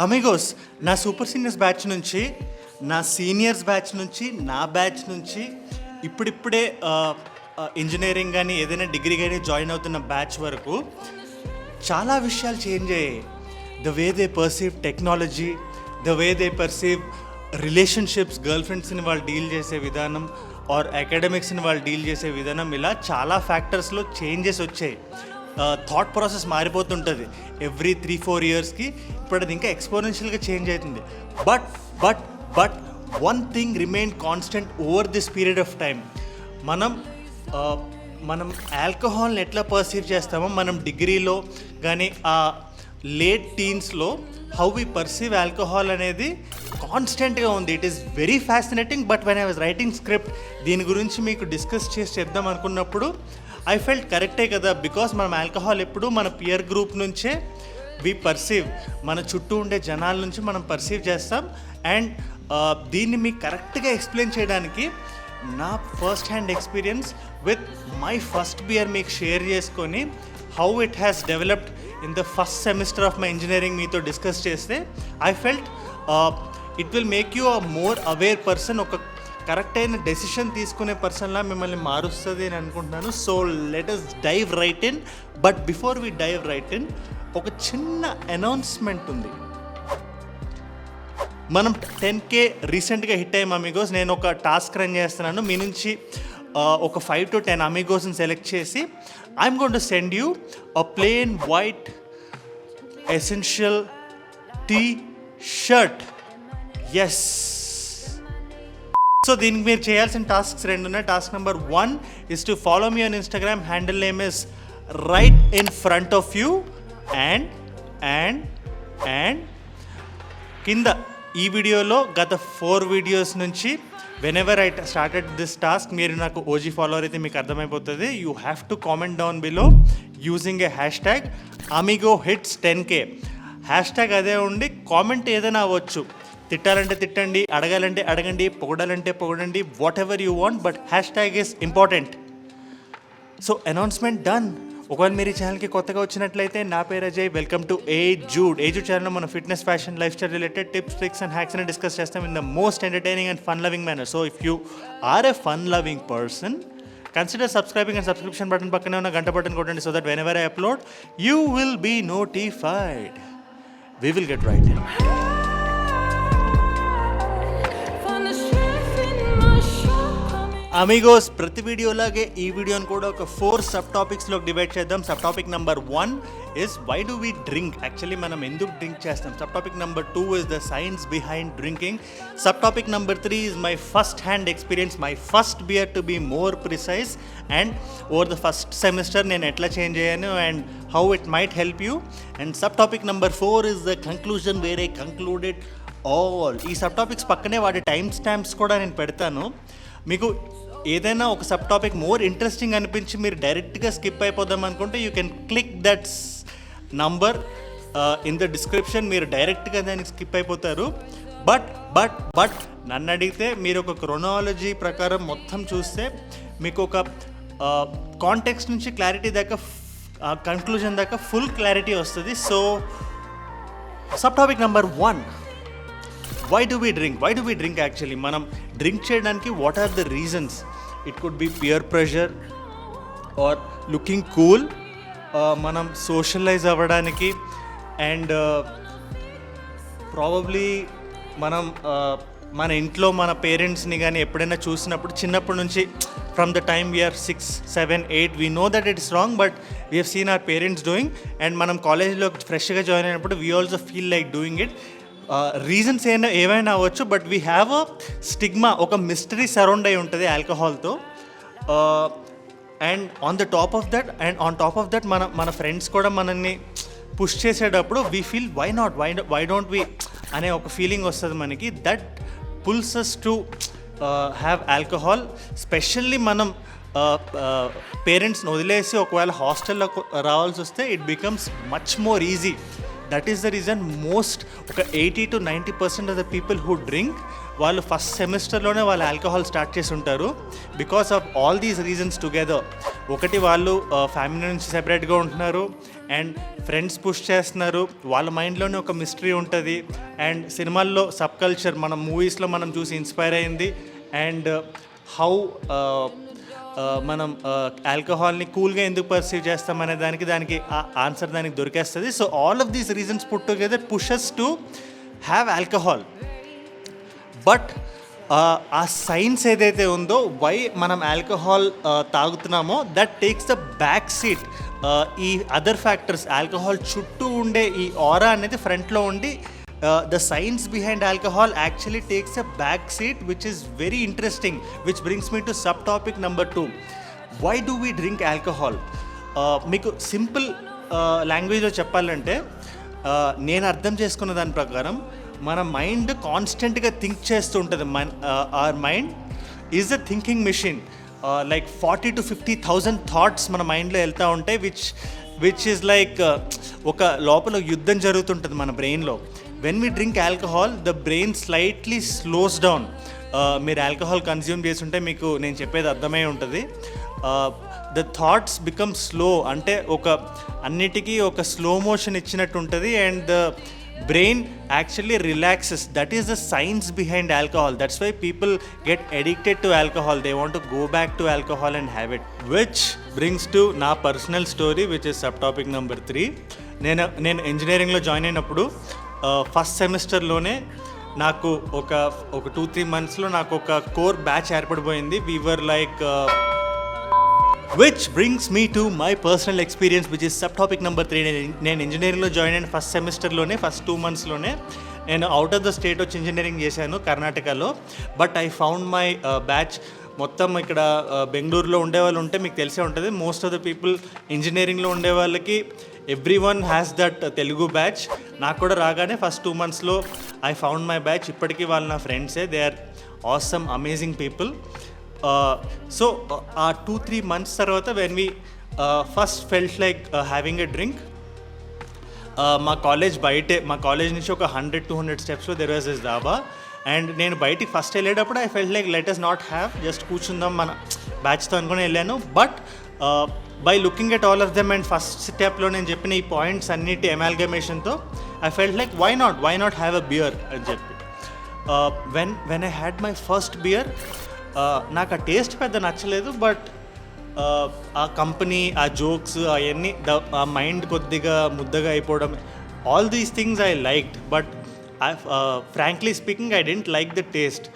Amigos, నా super seniors batch నుంచి, నా సీనియర్స్ బ్యాచ్ నుంచి, నా బ్యాచ్ నుంచి ఇప్పుడిప్పుడే ఇంజనీరింగ్ కానీ ఏదైనా డిగ్రీ కానీ జాయిన్ అవుతున్న బ్యాచ్ వరకు చాలా విషయాలు చేంజ్ అయ్యాయి. The way they perceive technology, the way they perceive relationships, girl ఫ్రెండ్స్ని వాళ్ళు డీల్ చేసే విధానం ఆర్ అకాడమిక్స్ని వాళ్ళు డీల్ చేసే విధానం, ఇలా చాలా ఫ్యాక్టర్స్లో చేంజెస్ వచ్చాయి. థాట్ ప్రాసెస్ మారిపోతుంటుంది ఎవ్రీ 3-4 ఇయర్స్కి. ఇప్పుడు అది ఇంకా ఎక్స్పోనెన్షియల్గా చేంజ్ అవుతుంది. But one thing remain constant over this period of time. మనం ఆల్కహాల్ని ఎట్లా పర్సీవ్ చేస్తామో, మనం డిగ్రీలో కానీ ఆ లేట్ టీన్స్లో హౌ వి పర్సీవ్ ఆల్కహాల్ అనేది కాన్స్టెంట్గా ఉంది. It is very fascinating. But when I was writing script, దీని గురించి మీకు డిస్కస్ చేసి చెప్దాం అనుకున్నప్పుడు ఐ ఫెల్ట్ కరెక్టే కదా, బికాస్ మనం ఆల్కహాల్ ఎప్పుడు మన పియర్ గ్రూప్ నుంచే వి పర్సీవ్, మన చుట్టూ ఉండే జనాల నుంచి మనం పర్సీవ్ చేస్తాం. అండ్ దీన్ని మీకు కరెక్ట్గా ఎక్స్ప్లెయిన్ చేయడానికి నా first hand experience with my first beer మీకు షేర్ చేసుకొని how it has developed in the first semester of my engineering మీతో డిస్కస్ చేస్తే I felt it will make you a more aware person, ఒక correct అయిన decision తీసుకునే పర్సన్లా మిమ్మల్ని మారుస్తుంది అని అనుకుంటున్నాను. So let us dive right in. But before we dive right in, ఒక చిన్న అనౌన్స్మెంట్ ఉంది. మనం 10K రీసెంట్గా హిట్ అయ్యాం అమిగోస్. నేను ఒక టాస్క్ రన్ చేస్తున్నాను. మీ నుంచి ఒక 5 to 10 అమిగోస్ని సెలెక్ట్ చేసి I'm going to send you a plain white essential T shirt. Yes. So దీనికి మీరు చేయాల్సిన టాస్క్స్ 2 ఉన్నాయి. Task number 1 is to follow me on Instagram. Handle name is right in front of you. And కింద ఈ వీడియోలో గత 4 videos నుంచి whenever I started this task, మీరు నాకు ఓజీ ఫాలోవర్ అయితే మీకు అర్థమైపోతుంది. You have to comment down below using a hash amigo hits 10K. Hash tag అదే ఉండి కామెంట్ ఏదైనా అవ్వచ్చు. తిట్టాలంటే తిట్టండి, అడగాలంటే అడగండి, పొగడాలంటే పొగడండి, whatever you want, but hash tag is important. So announcement done. ఒకవేళ మీరు ఈ ఛానల్కి కొత్తగా వచ్చినట్లయితే, నా పేరు అజయ్. వెల్కమ్ టు ఏజూడ్. ఏజూడ్ ఛానల్లో మన fitness, fashion, life style related tips, tricks and hacks అని డిస్కస్ చేస్తాం in the most entertaining and fun loving manner. So if you are a fun loving person, consider subscribing and subscription button పక్కనే ఉన్న గంట button కొట్టండి. So that whenever I upload you will be notified. We will get right in. Amigos, ప్రతి వీడియోలాగే ఈ వీడియోని కూడా ఒక 4 సబ్ టాపిక్స్లో డివైడ్ చేద్దాం. Sub topic number 1 is why do we drink? Actually మనం ఎందుకు డ్రింక్ చేస్తాం. Sub topic number 2 is the science behind drinking. Sub topic number 3 is my first hand experience, my first beer to be more precise, and over the first semester నేను ఎట్లా change అయ్యాను and how it might help you. And sub topic number 4 is the conclusion where I concluded all. ఈ sub topics పక్కనే వాటి time stamps కూడా నేను పెడతాను. మీకు ఏదైనా ఒక సబ్ టాపిక్ మోర్ ఇంట్రెస్టింగ్ అనిపించి మీరు డైరెక్ట్గా స్కిప్ అయిపోదాం అనుకుంటే you can click that number in the description. మీరు డైరెక్ట్గా దానికి స్కిప్ అయిపోతారు. బట్ నన్ను అడిగితే మీరు ఒక క్రొనాలజీ ప్రకారం మొత్తం చూస్తే మీకు ఒక కాంటెక్స్ట్ నుంచి క్లారిటీ దాకా, కంక్లూజన్ దాకా ఫుల్ క్లారిటీ వస్తుంది. So sub topic number 1, why do we drink actually? మనం డ్రింక్ చేయడానికి what are the reasons? It could be peer pressure or looking cool, మనం సోషలైజ్ అవ్వడానికి, అండ్ ప్రాబబ్లీ మనం మన ఇంట్లో మన పేరెంట్స్ని కానీ ఎప్పుడైనా చూసినప్పుడు చిన్నప్పటి నుంచి from the time we are 6, 7, 8 we know that it is wrong, but we have seen our parents doing. And మనం కాలేజ్లో ఫ్రెష్గా జాయిన్ అయినప్పుడు we also feel like doing it. Reasons ఏమైనా అవ్వచ్చు, but we have a stigma, ఒక mystery surround అయి ఉంటుంది ఆల్కహాల్తో. And on top of that మన ఫ్రెండ్స్ కూడా మనల్ని పుష్ చేసేటప్పుడు we feel why don't we అనే ఒక ఫీలింగ్ వస్తుంది మనకి. That pulls us to have alcohol. Specially మనం పేరెంట్స్ని వదిలేసి ఒకవేళ హాస్టల్లో రావాల్సి వస్తే it becomes much more easy that is the reason most ఒక 80-90% of the people who drink వాళ్ళు ఫస్ట్ సెమిస్టర్లోనే వాళ్ళు ఆల్కహాల్ స్టార్ట్ చేసి ఉంటారు because of all these reasons together. ఒకటి వాళ్ళు ఫ్యామిలీ నుంచి సెపరేట్గా ఉంటున్నారు అండ్ ఫ్రెండ్స్ పుష్ చేస్తున్నారు, వాళ్ళ మైండ్లోనే ఒక మిస్టరీ ఉంటుంది అండ్ సినిమాల్లో సబ్ కల్చర్ మనం మూవీస్లో మనం చూసి ఇన్స్పైర్ అయింది అండ్ హౌ మనం ఆల్కహాల్ని కూల్గా ఎందుకు పర్సీవ్ చేస్తాం అనే దానికి ఆన్సర్ దానికి దొరికేస్తుంది. So all of these reasons put together pushes to have alcohol. But ఆ సైన్స్ ఏదైతే ఉందో వై మనం ఆల్కహాల్ తాగుతున్నామో that takes the back seat. ఈ అదర్ ఫ్యాక్టర్స్ ఆల్కహాల్ చుట్టూ ఉండే ఈ ఆరా అనేది ఫ్రంట్లో ఉండి the science behind alcohol actually takes a back seat, which is very interesting, which brings me to subtopic number 2. Why do we drink alcohol? మీకు simple లాంగ్వేజ్లో చెప్పాలంటే నేను అర్థం చేసుకున్న దాని ప్రకారం మన మైండ్ కాన్స్టెంట్గా థింక్ చేస్తూ ఉంటుంది. Our mind is the thinking machine. Like 40,000-50,000 thoughts మన మైండ్లో వెళ్తూ ఉంటాయి విచ్ ఈజ్ లైక్ ఒక లోపల యుద్ధం జరుగుతుంటుంది మన బ్రెయిన్లో. When we drink alcohol the brain slightly slows down. మీరు ఆల్కహాల్ కన్జ్యూమ్ చేసి ఉంటే మీకు నేను చెప్పేది అర్థమై ఉంటుంది. ద థాట్స్ బికమ్ స్లో, అంటే అన్నిటికీ ఒక స్లో మోషన్ ఇచ్చినట్టు ఉంటుంది and the brain actually relaxes. That is the science behind alcohol. That's why people get addicted to alcohol. They want to go back to alcohol and have it. Which brings to నా personal story, which is subtopic number 3. నేను ఇంజనీరింగ్లో join అయినప్పుడు first సెమిస్టర్లోనే నాకు ఒక 2-3 monthsలో నాకు ఒక core batch ఏర్పడిపోయింది. We were like which brings me to my personal experience, which is subtopic number 3. నేను ఇంజనీరింగ్లో జాయిన్ అయిన ఫస్ట్ సెమిస్టర్లోనే ఫస్ట్ 2 monthsలోనే నేను అవుట్ ఆఫ్ ద స్టేట్ వచ్చి ఇంజనీరింగ్ చేశాను కర్ణాటకలో. But I found my batch మొత్తం ఇక్కడ బెంగళూరులో ఉండేవాళ్ళు ఉంటే మీకు తెలిసే ఉంటుంది. మోస్ట్ ఆఫ్ ద పీపుల్ ఇంజనీరింగ్లో ఉండే వాళ్ళకి every one has that Telugu batch. నాకు కూడా రాగానే ఫస్ట్ 2 monthsలో ఐ ఫౌండ్ మై బ్యాచ్. ఇప్పటికీ వాళ్ళు నా ఫ్రెండ్సే. They are awesome amazing people. So ఆ 2-3 months తర్వాత when we first felt like having a drink, మా కాలేజ్ నుంచి ఒక 100-200 స్టెప్స్లో there was this dhaba. And నేను బయటికి ఫస్ట్ వెళ్ళేటప్పుడు I felt like let us not have, just కూర్చుందాం మన బ్యాచ్తో అనుకుని వెళ్ళాను. But by looking at all of them and first స్టెప్లో నేను చెప్పిన ఈ పాయింట్స్ అన్నిటి అమాల్గమేషన్తో I felt like why not have a beer అని చెప్పి when I had my first beer నాకు ఆ టేస్ట్ పెద్ద నచ్చలేదు. బట్ ఆ కంపెనీ, ఆ జోక్స్ అవన్నీ, ఆ మైండ్ కొద్దిగా ముద్దగా అయిపోవడం, all these things I liked. But frankly speaking I didn't like the taste.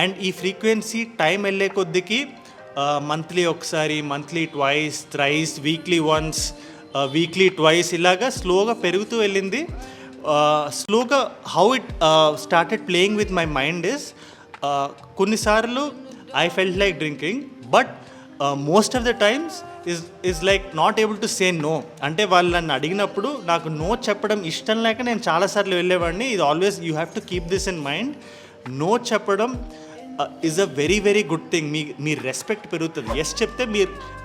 And ఈ ఫ్రీక్వెన్సీ టైం వెళ్ళే కొద్దికి మంత్లీ ఒకసారి, monthly twice, thrice, weekly once, weekly twice ఇలాగా స్లోగా పెరుగుతూ వెళ్ళింది. స్లోగా how it started playing with my mind is కొన్నిసార్లు I felt like drinking but most of the times is like not able to say no. అంటే వాళ్ళు నన్ను అడిగినప్పుడు నాకు నో చెప్పడం ఇష్టం లేక నేను చాలాసార్లు వెళ్ళేవాడిని. ఇది always you have to keep this in mind. No చెప్పడం is a very very good thing. మీ రెస్పెక్ట్ పెరుగుతుంది. ఎస్ చెప్తే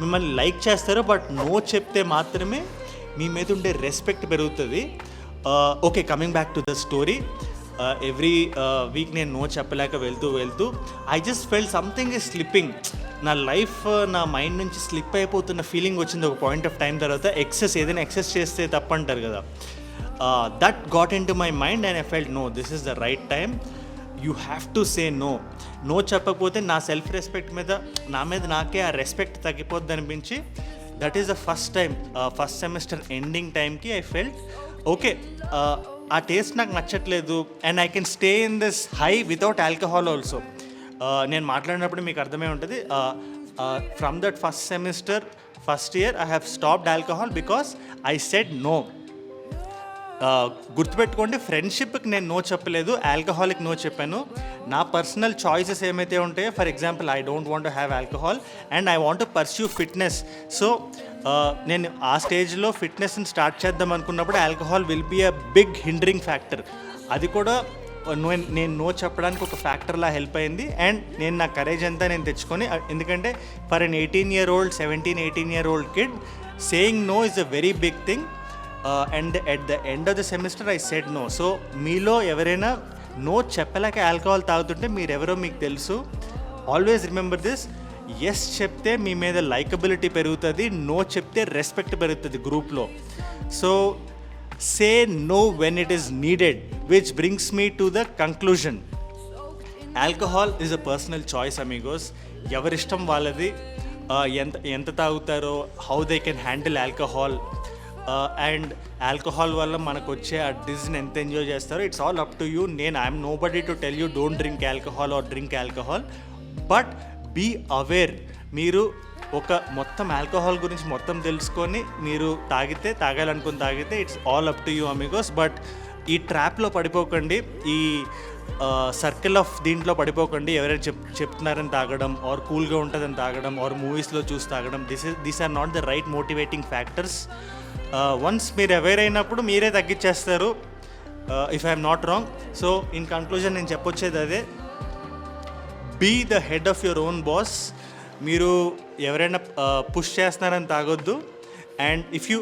మిమ్మల్ని లైక్ చేస్తారు, బట్ నో చెప్తే మాత్రమే మీ మీద ఉండే రెస్పెక్ట్ పెరుగుతుంది. Okay, coming back to the story. Every week నేను నో చెప్పలేక వెళ్తూ I just felt something is slipping. నా లైఫ్ నా మైండ్ నుంచి స్లిప్ అయిపోతున్న ఫీలింగ్ వచ్చింది ఒక పాయింట్ ఆఫ్ టైం తర్వాత. ఏదైనా ఎక్సెస్ చేస్తే తప్పంటారు కదా, that got in to my mind and I felt no, this is the right time. You have to say no. No చెప్పకపోతే నా సెల్ఫ్ రెస్పెక్ట్ మీద నాకే ఆ రెస్పెక్ట్ తగ్గిపోద్ది అనిపించి, that is the first time, first semester ending టైంకి I felt okay, ఆ taste నాకు నచ్చట్లేదు and I can stay in this high without alcohol also. నేను మాట్లాడినప్పుడు మీకు అర్థమై ఉంటుంది. From that first semester, first year I have stopped alcohol because I said no. గుర్తుపెట్టుకోండి, ఫ్రెండ్షిప్కి నేను నో చెప్పలేదు, ఆల్కహాల్కి నో చెప్పాను. నా పర్సనల్ చాయిసెస్ ఏమైతే ఉంటాయో, for example I don't want to have alcohol and I want to pursue fitness. So నేను ఆ స్టేజ్లో ఫిట్నెస్ని స్టార్ట్ చేద్దాం అనుకున్నప్పుడు alcohol will be a big hindering factor. అది కూడా నేను నో చెప్పడానికి ఒక ఫ్యాక్టర్లా హెల్ప్ అయింది. అండ్ నేను నా కరేజ్ అంతా నేను తెచ్చుకొని, ఎందుకంటే for an 18-year-old 17-18-year-old kid saying no is a very big thing. And at the end of the semester I said no. So మీలో ఎవరైనా నో చెప్పలేక ఆల్కహాల్ తాగుతుంటే మీరెవరో మీకు తెలుసు. ఆల్వేస్ రిమెంబర్ దిస్, ఎస్ చెప్తే మీ మీద లైకబిలిటీ పెరుగుతుంది, నో చెప్తే రెస్పెక్ట్ పెరుగుతుంది గ్రూప్లో. So say no when it is needed, which brings me to the conclusion. Alcohol is a personal choice amigos. ఎవరిష్టం వాళ్ళది. ఎంత తాగుతారో, how they can handle alcohol, and alcohol వల్ల మనకు వచ్చే ఆ డిజ్ని ఎంత ఎంజాయ్ చేస్తారో, it's all up to you. I'm nobody to tell you don't drink alcohol or drink alcohol, but be aware. మీరు ఒక మొత్తం ఆల్కహాల్ గురించి మొత్తం తెలుసుకొని మీరు తాగాలనుకుని తాగితే it's all up to you Amigos. But ఈ ట్రాప్లో పడిపోకండి, ఈ సర్కిల్ ఆఫ్ దీంట్లో పడిపోకండి. ఎవరైనా చెప్తున్నారని తాగడం, ఆర్ కూల్గా ఉంటుందని తాగడం, ఆర్ మూవీస్లో చూసి తాగడం, these are not the right motivating factors. Once మీరు అవేర్ అయినప్పుడు మీరే తగ్గించేస్తారు, if I'm not wrong. So in conclusion నేను చెప్పొచ్చేది అదే, be the head of your own boss. మీరు ఎవరైనా పుష్ చేస్తున్నారని తాగొద్దు. And if you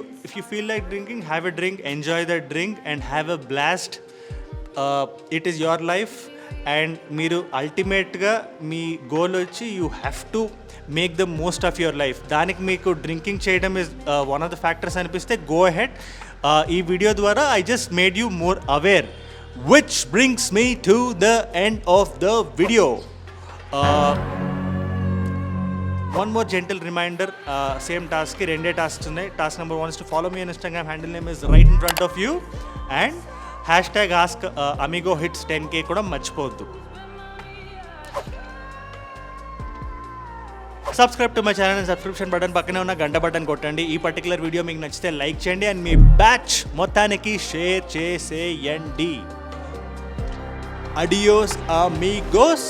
feel like drinking, have a drink, enjoy the drink and have a blast. It is your life. And మీరు అల్టిమేట్గా మీ గోల్ వచ్చి you have to make the most of your life. దానికి మీకు drinking చేయడం is one of the factors అనిపిస్తే go ahead. ఈ video ద్వారా I just made you more aware, which brings me to the end of the video. One more gentle reminder, same task ki rende tasks unnai. Task number 1 is to follow me on Instagram, handle name is right in front of you, and hashtag ask amigo hits 10k kuda marchipovoddu. Subscribe to my channel and subscription button పక్కనే ఉన్న గంట button కొట్టండి. ఈ particular video మీకు నచ్చితే like చేయండి and me batch మొత్తానికి share చేసేయండి. Adios Amigos.